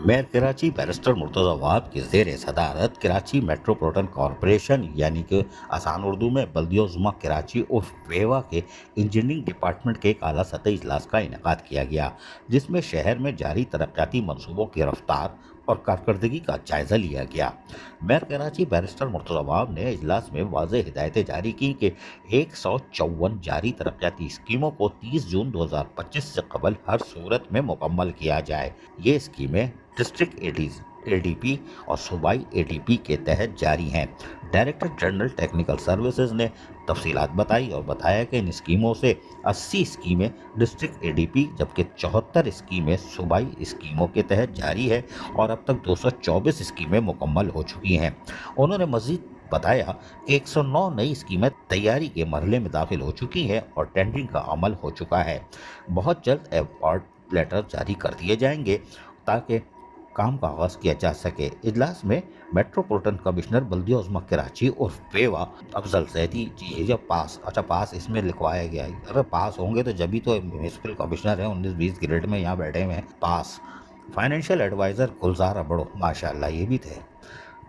Mayor Karachi barrister Murtaza Wahab की ज़ेर सदारत कराची मेट्रोपॉलिटन कॉरपोरेशन यानी कि आसान उर्दू में बल्दिया-उज़्मा कराची उर्फ वेवा के इंजीनियरिंग डिपार्टमेंट के एक आला सतही इजलास का इनेकाद किया गया, जिसमें शहर में जारी तरक्याती मनसूबों की रफ्तार और कारकर्दगी का जायजा लिया गया। मेयर कराची बैरिस्टर मुर्तज़ा वहाब ने इजलास में वाज़ेह हिदायतें जारी की कि 154 जारी तरक्याती स्कीमों को 30 जून 2025 से कबल हर सूरत में मुकम्मल किया जाए। ये स्कीमें डिस्ट्रिक्ट एडीपी और सूबाई एडीपी के तहत जारी हैं। डायरेक्टर जनरल टेक्निकल सर्विसेज ने तफसीलात बताई और बताया कि इन स्कीमों से 80 स्कीमें डिस्ट्रिक्ट एडीपी जबकि 74 स्कीमें सूबाई स्कीमों के तहत जारी है और अब तक 224 स्कीमें मुकम्मल हो चुकी हैं। उन्होंने मजीद बताया कि 109 नई स्कीमें तैयारी के मरहले में दाखिल हो चुकी हैं और टेंडरिंग का अमल हो चुका है। बहुत जल्द अवार्ड लेटर जारी कर दिए जाएंगे ताकि काम का आगाज़ किया जा सके। इजलास में मेट्रोपॉलिटन कमिश्नर बल्दिया-उज़्मा कराची उर्फ वेवा अफजल जैदी जी जब पास इसमें लिखवाया गया है। अगर पास होंगे तो जब भी तो म्यूनिसिपल कमिश्नर हैं 19-20 ग्रेड में यहाँ बैठे हुए हैं पास। फाइनेंशियल एडवाइज़र गुलजार अबड़ो माशाल्लाह ये भी थे।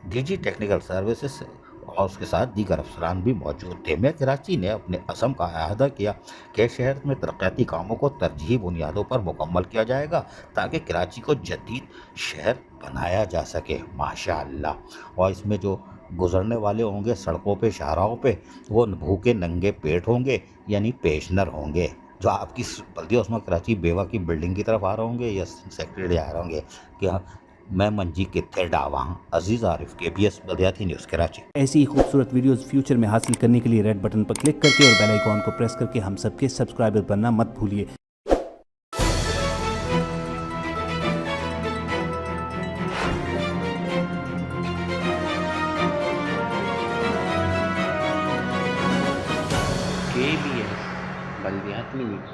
डीजी टेक्निकल सर्विसेज और उसके साथ दीगर अफसरान भी मौजूद थे। मेयर कराची ने अपने असम का अहदा किया कि शहर में तरक्याती कामों को तरजीही बुनियादों पर मुकम्मल किया जाएगा ताकि कराची को जदीद शहर बनाया जा सके। माशाअल्लाह। और इसमें जो गुजरने वाले होंगे सड़कों पे शाहराहों पे वो भूखे नंगे पेट होंगे यानी पेशनर होंगे, जो आपकी बल्दिया-उज़्मा कराची बेवा की बिल्डिंग की तरफ आ रहे होंगे या सेक्रेटरी आ रहे होंगे कि हाँ मैं मंजी कितने डावा अजीज़ आरिफ KBS बल्दियाती न्यूज़ कराची। ऐसी ही खूबसूरत वीडियोस फ्यूचर में हासिल करने के लिए रेड बटन पर क्लिक करके और बेल आइकॉन को प्रेस करके हम सबके सब्सक्राइबर बनना मत भूलिए। KBS बल्दियाती न्यूज़।